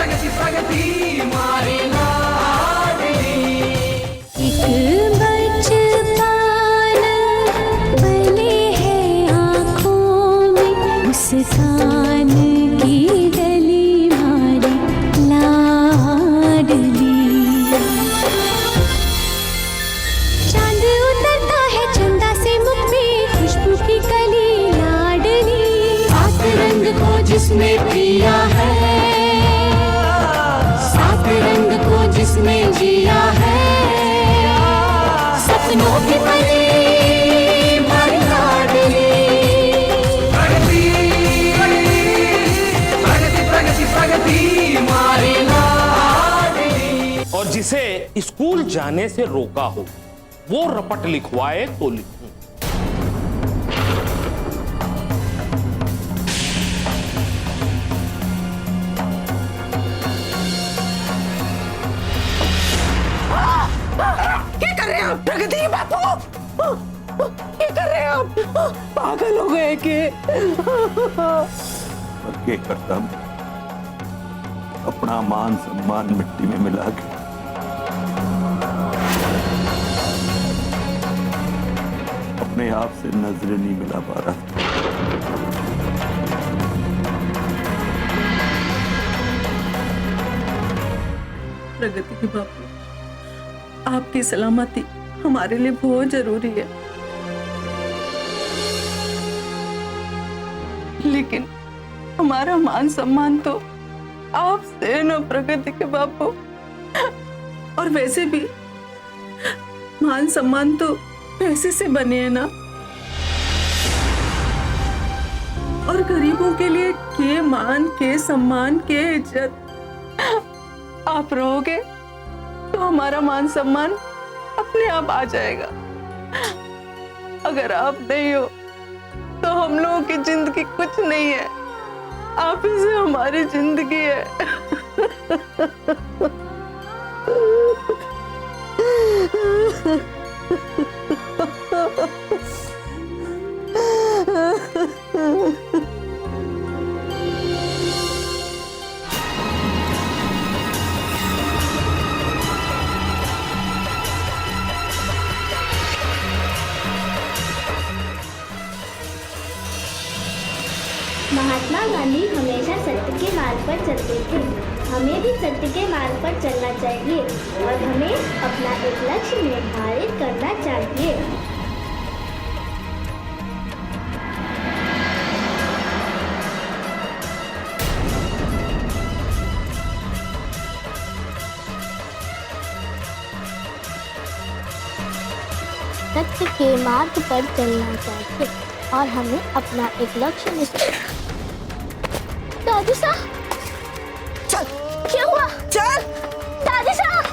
प्रगति प्रगति मारी लाडली। एक बचपन पले है आँखों में, मुस्कान की डली मारी लाडली। चांद उतरता है चंदा से मुख में, खुशबू की कली लाडली। सात रंग को जिसने पिया है, सात रंग को जिसने जिया है, सपनों की परी मारी लाडली। प्रगति प्रगति प्रगति प्रगति मारी लाडली। और जिसे स्कूल जाने से रोका हो वो रपट लिखवाए तो लिखूं। क्या कर रहे हैं आप प्रगति बापू? क्या कर रहे हैं आप? पागल हो गए कि? और क्या करता मैं? अपना मान सम्मान मिट्टी में मिला के अपने आप से नजरें नहीं मिला पा रहा। प्रगति के बापू, आपकी सलामती हमारे लिए बहुत जरूरी है, लेकिन हमारा मान सम्मान तो आपसे है ना प्रगति के बापू। और वैसे भी मान सम्मान तो पैसे से बने हैं ना, और गरीबों के लिए के मान के सम्मान के इज्जत आप रहोगे तो हमारा मान सम्मान अपने आप आ जाएगा। अगर आप नहीं हो तो हम लोगों की जिंदगी कुछ नहीं है, आप ही से हमारी जिंदगी है। महात्मा गांधी हमेशा सत्य के मार्ग पर चलते थे। हमें भी सत्य के मार्ग पर चलना चाहिए और हमें अपना एक लक्ष्य निर्धारित करना चाहिए। सत्य के मार्ग पर चलना चाहिए और हमें अपना एक लक्ष्य निश्चित। दादी साहब, चल क्या हुआ? चल। दादी साहब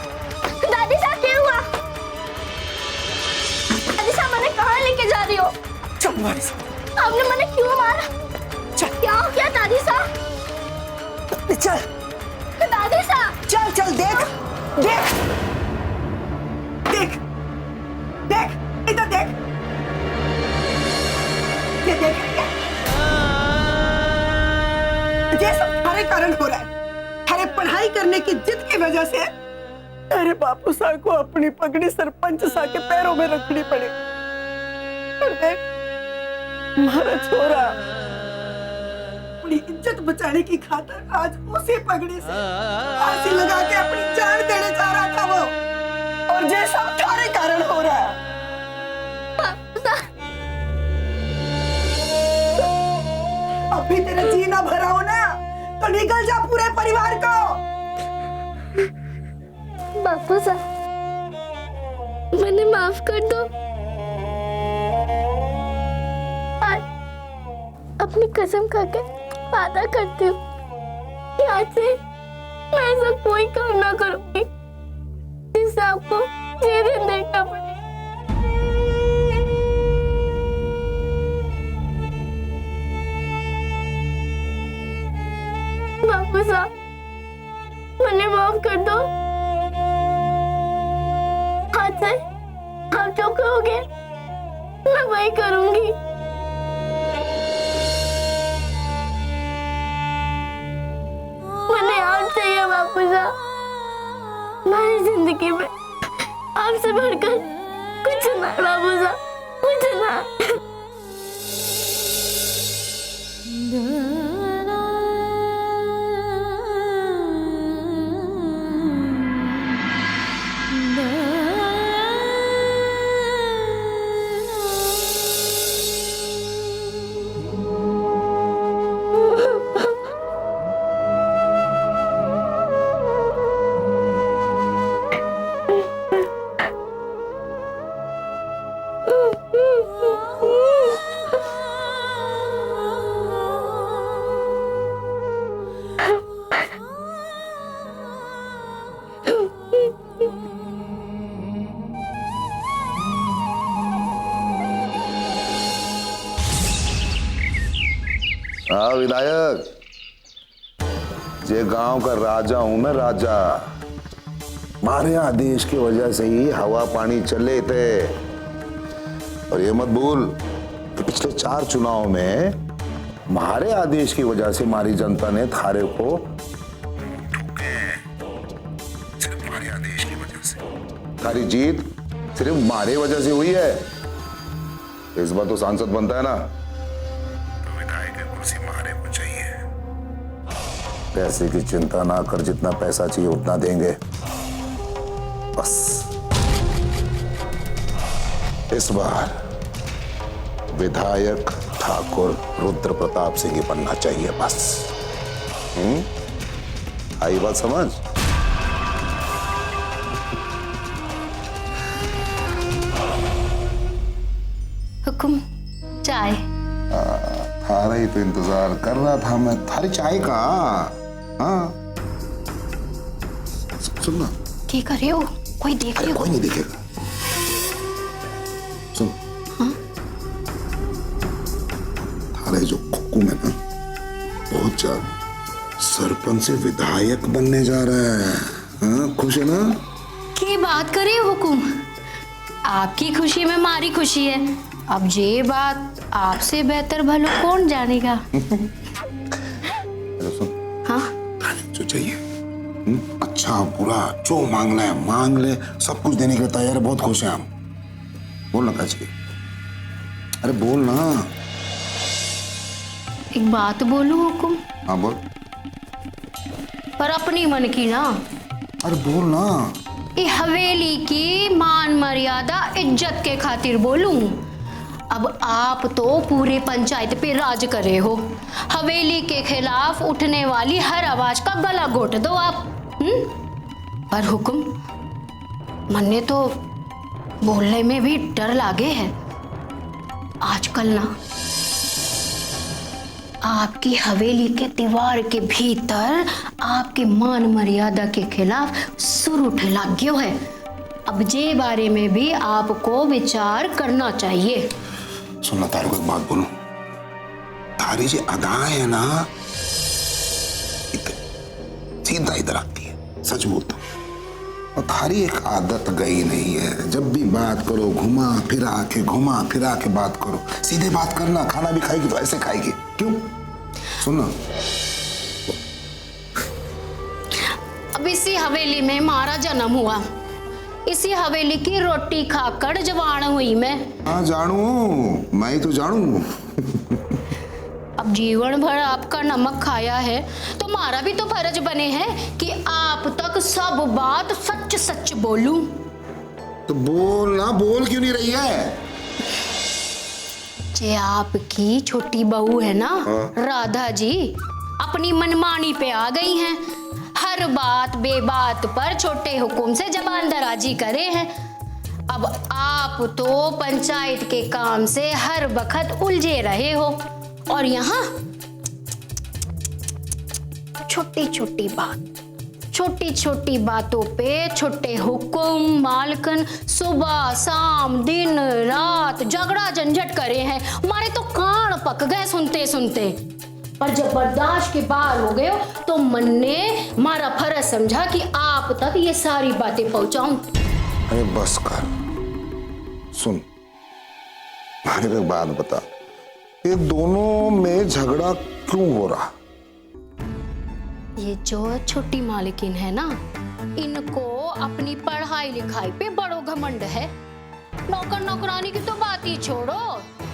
क्या हुआ? दादी साहब मैंने कहाँ लेके जा रही हो? चल हमारे साथ। आपने मैंने क्यों मारा? चल। क्या हो गया दादी साहब? चल दादी साहब चल चल, देख देख देख देख, इधर देख, ये देख, ये सब हमारे कारण हो रहा है। हरे पढ़ाई करने की जिद की वजह से अरे बापू साहब को अपनी पगड़ी सरपंच साहब के पैरों में रखनी पड़ी। और देख, हमारा छोरा अपनी इज्जत बचाने की खातिर आज उसी पगड़ी से फांसी लगा के अपनी जान देने जा रहा था वो, और ये सब तुम्हारे कारण हो रहा है। अभी तेरा जीना भरा हो ना तो निकल जा पूरे परिवार को। बापू साहब मैंने माफ कर दो। आज अपनी कसम खाके वादा करती हूँ कि आज से मैं ऐसा कोई काम ना करूंगी जिससे आपको ये दिन देखना पड़े। बापू साहब मुझे माफ कर दो। आज से आप जो कहोगे मैं वही करूंगी। मैंने आपसे ये बापू साहब, मेरी जिंदगी में आपसे बढ़कर कुछ ना बाबू साहब, कुछ ना। हाँ विधायक, ये गांव का राजा हूं मैं, राजा। हमारे आदेश की वजह से ही हवा पानी चले थे। और ये मत भूल कि पिछले 4 चुनाव में हमारे आदेश की वजह से हमारी जनता ने थारे को सिर्फ हमारे आदेश की वजह से, थारी जीत सिर्फ हमारे वजह से हुई है। इस बार तो सांसद बनता है ना, पैसे की चिंता ना कर, जितना पैसा चाहिए उतना देंगे बस। इस बार विधायक ठाकुर रुद्र प्रताप सिंह ही बनना चाहिए बस। आई बात समझ? हुकुम, चाय। थारा ही तो इंतजार कर रहा था मैं, थारी चाय का। हाँ सुनना, क्या कर रहे हो? कोई देख रहे हो? कोई नहीं देखेगा। सुन, हाँ? थारे जो हुकुम है ना, बहुत ज्यादा सरपंच से विधायक बनने जा रहा है। हाँ, खुश है ना? क्या बात करे हुकुम, आपकी खुशी में हमारी खुशी है। अब ये बात आपसे बेहतर भलो कौन जानेगा। सुन, हाँ? जो चाहिए, अच्छा बुरा जो मांगना है मांग ले, सब कुछ देने के लिए तैयार है। बहुत खुश हैं हम। बोलना क्या चाहिए? अरे बोल ना। एक बात बोलूं हुकुम? हाँ बोल। पर अपनी मन की ना। अरे बोल ना। ये हवेली की मान मर्यादा इज्जत के खातिर बोलूं। अब आप तो पूरे पंचायत पे राज कर रहे हो, हवेली के खिलाफ उठने वाली हर आवाज का गला घोट दो आप। पर हुकुम, मन्ने तो बोलने में भी डर लागे है। आजकल ना आपकी हवेली के दीवार के भीतर आपके मान मर्यादा के खिलाफ सुर उठे लग गयो है। अब जे बारे में भी आपको विचार करना चाहिए। सुनना, तारे को एक बात बोलूं, तारी जो अदाएं है ना, सीधा इधर आती है, सच बोलता हूं। और थारी एक आदत गई नहीं है, जब भी बात करो घुमा फिरा के बात करो। सीधे बात करना, खाना भी खाएगी तो ऐसे खाएगी, क्यों? सुनना, अब इसी हवेली में हमारा जन्म हुआ, इसी हवेली की रोटी खाकर जवान हुई मैं। हाँ जानू, मैं ही तो जानू। अब जीवन भर आपका नमक खाया है तो हमारा भी तो फर्ज बने हैं कि आप तक सब बात सच सच बोलूं। तो बोल ना, बोल क्यों नहीं रही है? जे आपकी छोटी बहू है ना, राधा जी, अपनी मनमानी पे आ गई हैं। हर बात बेबात पर छोटे हुकुम से जबान दराजी करे हैं। अब आप तो पंचायत के काम से हर वक्त उलझे रहे हो, और यहाँ छोटी छोटी बातों पे छोटे हुकुम मालकन सुबह शाम दिन रात झगड़ा झंझट करे हैं। हमारे तो कान पक गए सुनते सुनते। पर जब बर्दाश्त के बाहर हो गए तो मन ने हमारा फर्ज समझा कि आप तक ये सारी बातें पहुंचाऊं। अरे बस कर, सुन, मेरे को एक बात बता, ये दोनों में झगड़ा क्यों हो रहा? ये जो छोटी मालकिन है ना, इनको अपनी पढ़ाई लिखाई पे बड़ो घमंड है। नौकर नौकरानी की तो बात ही छोड़ो,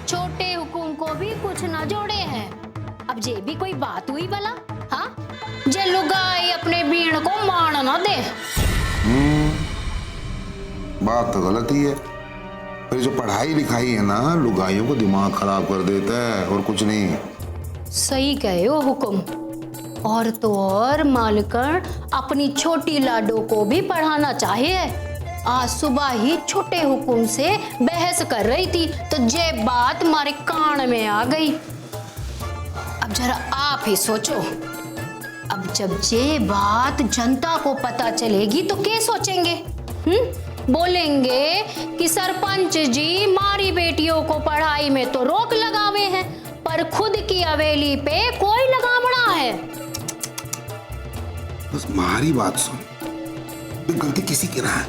छोटे हुकुम को भी कुछ ना जोड़े हैं। अब जे भी कोई बात हुई भला, हाँ, जे लुगाई अपने बीण को मान ना दे। बात तो गलत ही है। फिर जो पढ़ाई लिखाई है ना, लुगाइयों को दिमाग खराब कर देता है, और कुछ नहीं। सही कहे हो हुकुम। और तो और मालकन अपनी छोटी लाडो को भी पढ़ाना चाहिए। आज सुबह ही छोटे हुकुम से बहस कर रही थी, तो ये बात हमारे कान में आ गई। अब जरा आप ही सोचो, अब जब ये बात जनता को पता चलेगी तो क्या सोचेंगे? बोलेंगे कि सरपंच जी मारी बेटियों को पढ़ाई में तो रोक लगावे हैं, पर खुद की हवेली पे कोई लगावना है। बस हमारी बात सुन, तो गलती किसी की ना है,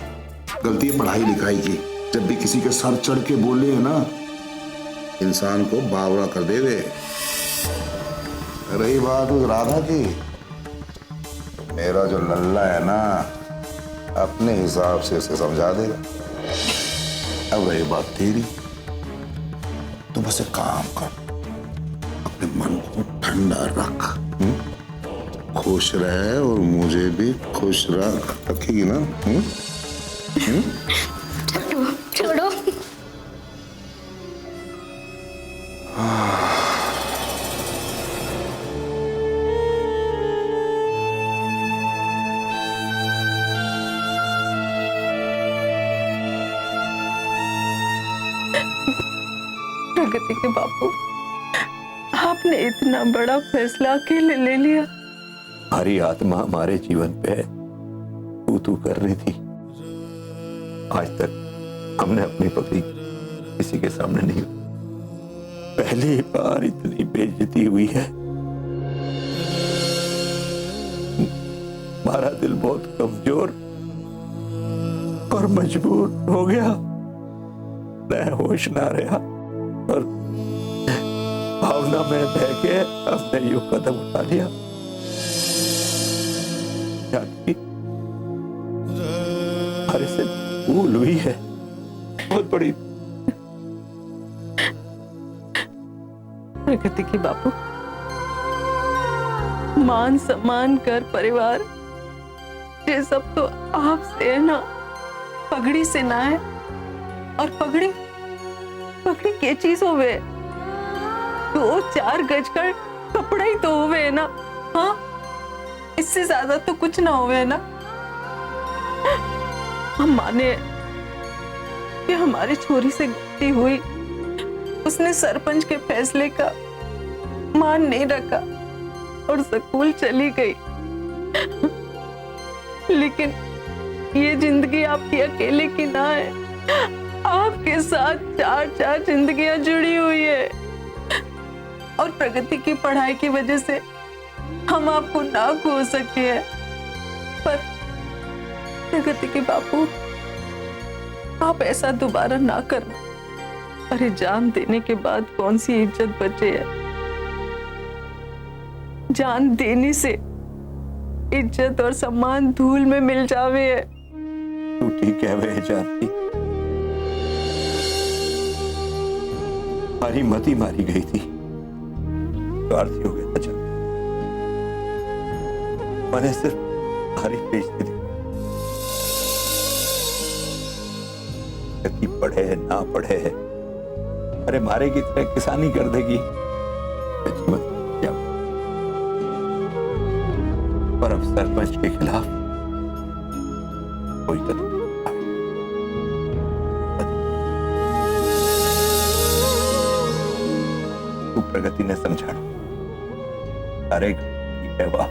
गलती है पढ़ाई लिखाई की। जब भी किसी के सर चढ़ के बोले है ना, इंसान को बावरा कर देवे। रही बात उस राधा की, मेरा जो लल्ला है ना, अपने हिसाब से उसे समझा देगा। अब रही बात तेरी, तो बस एक काम कर, अपने मन को ठंडा रख, खुश रहे और मुझे भी खुश रखेगी ना? छोड़ो। प्रगति के बापू, आपने इतना बड़ा फैसला अकेले ले लिया। हमारी आत्मा हमारे जीवन पे तू कर रही थी। आज तक हमने अपनी पकड़ी किसी के सामने नहीं, पहली बार इतनी बेइज्जती हुई है। हमारा दिल बहुत कमजोर और मजबूर हो गया, मैं होश ना रहा और भावना में बह के हमने यूं कदम उठा लिया। हमारे से भूल हुई है, बहुत बड़ी। प्रगति की बापू, मान सम्मान कर परिवार, ये सब तो आपसे है ना, पगड़ी से ना है। और पगड़ी क्या चीज होवे? 2-4 गज का कपड़ा ही तो होवे है ना, हाँ, इससे ज्यादा तो कुछ ना होवे है ना। हम माने कि हमारी छोरी से गलती हुई, उसने सरपंच के फैसले का मान नहीं रखा और स्कूल चली गई। लेकिन ये जिंदगी आपकी अकेले की ना है, आपके साथ 4 जिंदगियां जुड़ी हुई है। और प्रगति की पढ़ाई की वजह से हम आपको ना खो सके हैं, पर प्रगति के बापू, आप ऐसा दोबारा ना करना। अरे जान देने के बाद कौन सी इज्जत बचे है? जान देने से इज्जत और सम्मान धूल में मिल जावे है। तू ठीक है वे जानती, हमारी मती मारी गई थी, स्वार्थी हो गया था। मैंने सिर्फ हरी बेइज्जती थी, पढ़े ना पढ़े, अरे मारे की तरह किसानी कर देगी। पर अब सरपंच के खिलाफ कोई कदम तू प्रगति ने समझा। अरे ठीक है, वाह,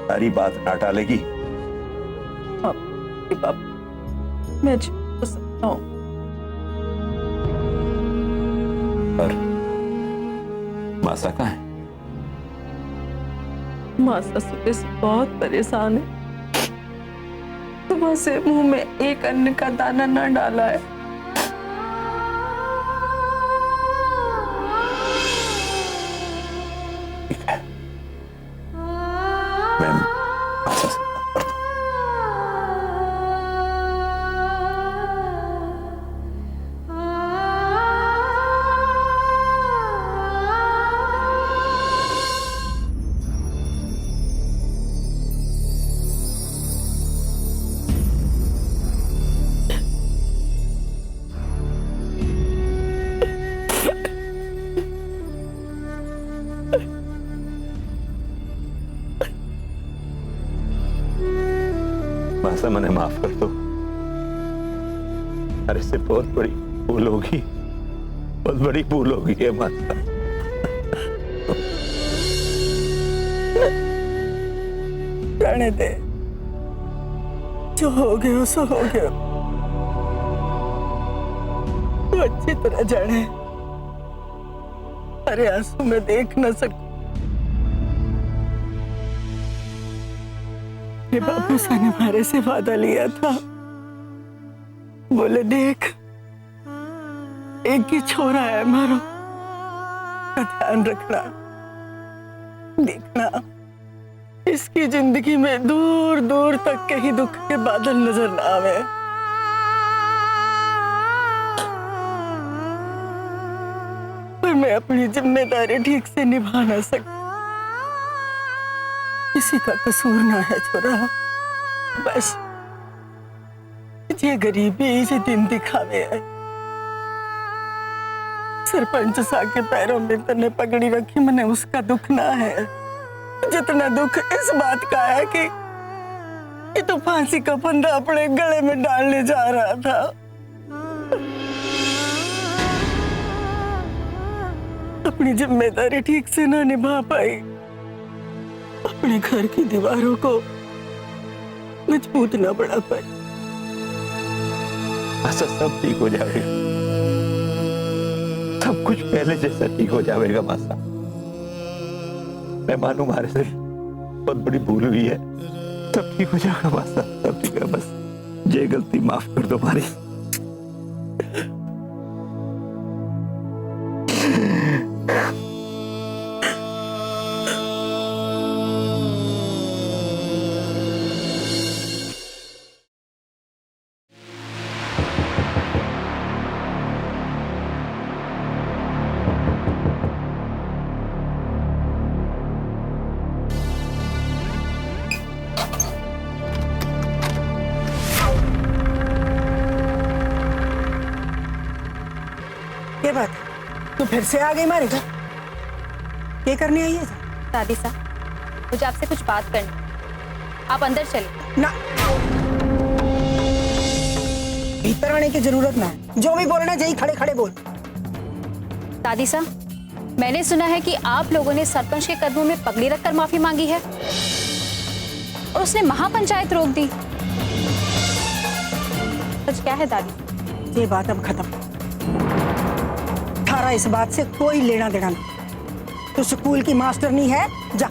सारी बात ना टालेगी। बाप, मैं तो सकता हूँ, पर मासा कहाँ है? मासा सुबह से बहुत परेशान है। सुबह से मुंह में एक अन्न का दाना न डाला है। मैं आशा से बात करता हूं। मासा मने माफ कर दो। अरे से बहुत बड़ी भूल होगी, बहुत बड़ी भूल होगी है मासा। रहने दे, जो हो गया सो हो गया। तू अच्छी तरह जाने, अरे आंसू में देख न सकूं। मेरे बापू सा ने हमारे से वादा लिया था, बोले देख एक ही छोरा है हमारा, का ध्यान रखना, देखना इसकी जिंदगी में दूर दूर तक कहीं दुख के बादल नजर ना आवे। पर मैं अपनी जिम्मेदारी ठीक से निभा ना सकती। किसी का कसूर ना है छोरा, बस ये गरीबी ये दिन दिखावे है। सरपंच सा के पैरों में तने पगड़ी रखी, मैंने उसका दुख ना है जितना दुख इस बात का है कि ये तो फांसी का फंदा अपने गले में डालने जा रहा था। अपनी जिम्मेदारी ठीक से ना निभा पाई, अपने घर की दीवारों को मजबूत ना बढ़ा पाई। ऐसा सब ठीक हो जाएगा, सब कुछ पहले जैसा ठीक हो जाएगा मासा। मैं मानू हमारे से बहुत बड़ी भूल हुई है, सब ठीक हो जाएगा मासा, सब ठीक है। बस ये गलती माफ कर दो हमारी। ये बात तू फिर से आ गई हमारे घर, क्या करने आई है? दादी साहब मुझे आपसे कुछ बात करनी, आप अंदर चलिए। ना, भीतर आने की जरूरत ना है, जो भी बोलना चाहिए खड़े खड़े बोल। दादी साहब मैंने सुना है कि आप लोगों ने सरपंच के कदमों में पगड़ी रखकर माफी मांगी है और उसने महापंचायत रोक दी। सच क्या है दादी? ये बात अब खत्म, थारा इस बात से कोई लेना देना नहीं। तू स्कूल की मास्टर नहीं है, जा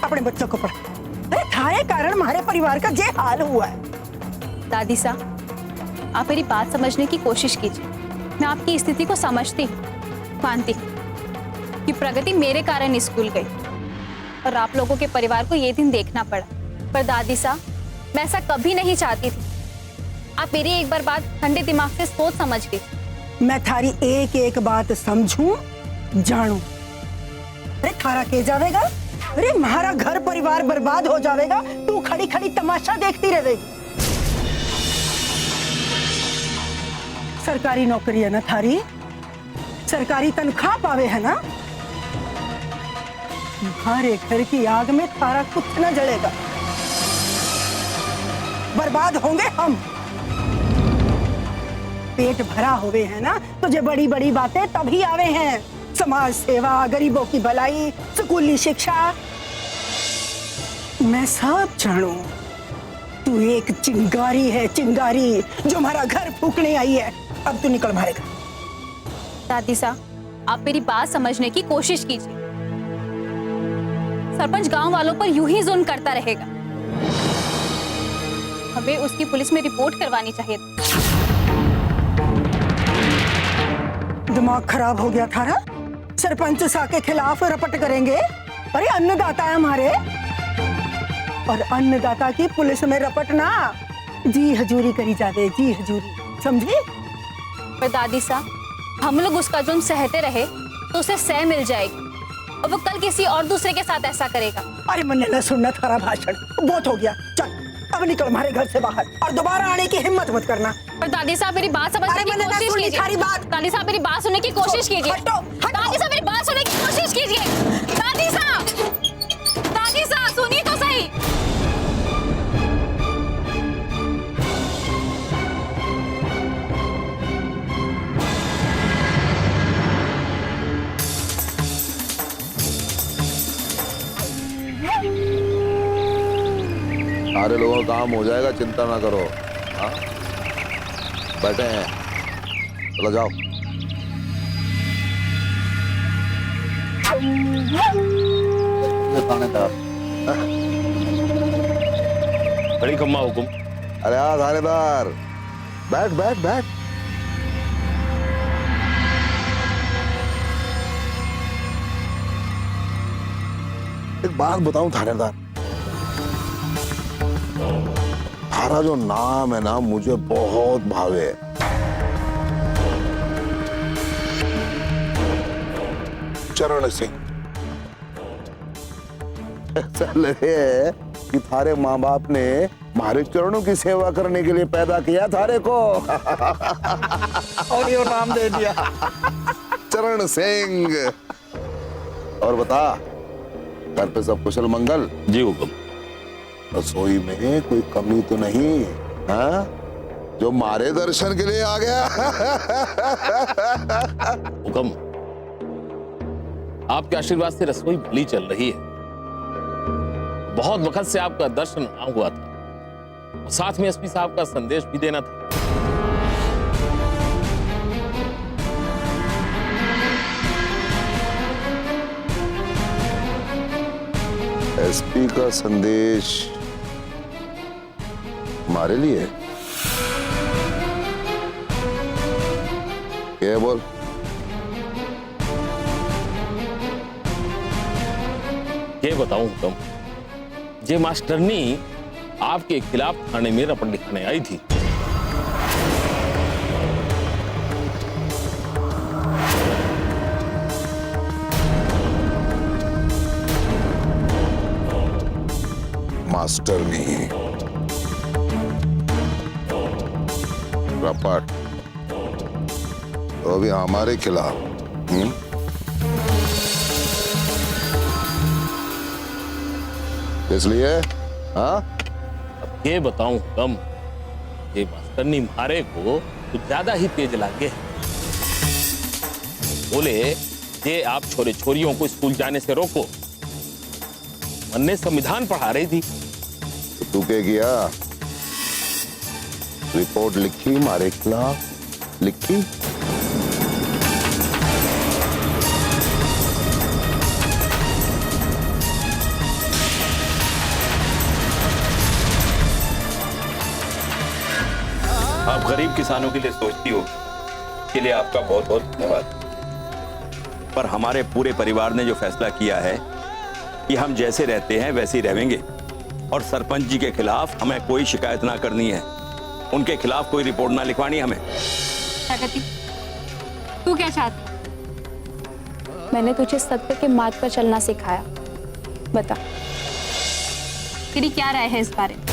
अपने बच्चों को पढ़। अरे थारे कारण हमारे परिवार का ये हाल हुआ है। दादी साहब आप मेरी बात समझने की कोशिश कीजिए। मैं आपकी स्थिति को समझती हूँ, मानती हूँ कि प्रगति मेरे कारण स्कूल गई और आप लोगों के परिवार को ये दिन देखना पड़ा। पर दादी साहब मैं ऐसा कभी नहीं चाहती थी। आप मेरी एक बार बात ठंडे दिमाग से सोच समझ ली। मैं थारी एक एक बात समझूं, जानूं। अरे थारा के जावेगा, अरे हमारा घर परिवार बर्बाद हो जाएगा, तू खड़ी खड़ी तमाशा देखती रहेगी। सरकारी नौकरी है ना थारी, सरकारी तनख्वाह पावे है ना, हमारे घर की आग में थारा कुछ न जलेगा, बर्बाद होंगे हम। पेट भरा होवे है ना, तुझे बड़ी बड़ी बातें तभी आवे हैं, समाज सेवा, गरीबों की भलाई, स्कूली शिक्षा। मैं सब जानू, तू एक चिंगारी है, चिंगारी जो हमारा घर फूकने आई है। अब तू निकल मारेगा। दादी साहब आप मेरी बात समझने की कोशिश कीजिए। सरपंच गांव वालों पर यूं ही जुल्म करता रहेगा, हमें उसकी पुलिस में रिपोर्ट करवानी चाहिए। दिमाग खराब हो गया थारा, सरपंच सा के खिलाफ रपट करेंगे। अरे अन्नदाता है हमारे, और अन्नदाता की पुलिस में रपटना जी हजूरी करी जाते, जी हजूरी, समझे? पर दादी साहब, हम लोग उसका जुर्म सहते रहे तो उसे सह मिल जाएगी और वो कल किसी और दूसरे के साथ ऐसा करेगा। अरे मैंने ना सुनना थारा भाषण, बहुत हो गया, चल अब निकल हमारे घर से बाहर और दोबारा आने की हिम्मत मत करना। पर दादी साहब मेरी बात समझने की कोशिश कीजिए। सारी बात दादी साहब मेरी बात सुनने की कोशिश कीजिए। दादी साहब मेरी बात सुनने की कोशिश कीजिए। दादी साहब सुनिए तो सही। सारे लोगों का काम हो जाएगा, चिंता ना करो। हाँ, बैठे हैं, चलो जाओ। बड़ी खम्मा हुकुम। अरे हाँ थानेदार, बैठ बैठ बैठ। एक बात बताऊं थानेदार, थारा जो नाम है ना मुझे बहुत भावे। चरण सिंह। ऐसा लगे कि थारे माँ बाप ने हमारे चरणों की सेवा करने के लिए पैदा किया थारे को और ये नाम दे दिया चरण सिंह। और बता, घर पे सब कुशल मंगल? जी हुकुम। रसोई में कोई कमी तो नहीं? हाँ, जो मारे दर्शन के लिए आ गया। हुकुम, आपके आशीर्वाद से रसोई भली चल रही है। बहुत वक्त से आपका दर्शन ना हुआ था, और साथ में एसपी साहब का संदेश भी देना था। एसपी का संदेश हमारे लिए? क्या बोल? ये बताऊं हुकुम, ये मास्टरनी आपके खिलाफ थाने में रपट लिखाने आई थी। मास्टरनी रपट तो अभी हमारे खिलाफ? इसलिए हाँ, ये बताऊं हुकुम, ये मास्टरनी मारे को कुछ ज्यादा ही तेज लागे। बोले ये आप छोरे छोरियों को स्कूल जाने से रोको। मन ने संविधान पढ़ा रही थी। तो तू क्या किया? रिपोर्ट लिखी हमारे खिलाफ? लिखी? आप गरीब किसानों के लिए सोचती हो, इसके लिए आपका बहुत बहुत धन्यवाद। पर हमारे पूरे परिवार ने जो फैसला किया है कि हम जैसे रहते हैं वैसे ही रहेंगे, और सरपंच जी के खिलाफ हमें कोई शिकायत ना करनी है, उनके खिलाफ कोई रिपोर्ट ना लिखवानी हमें। प्रगति, तू क्या चाहती? मैंने तुझे सत्य के मार्ग पर चलना सिखाया। बता, तेरी क्या राय है इस बारे में?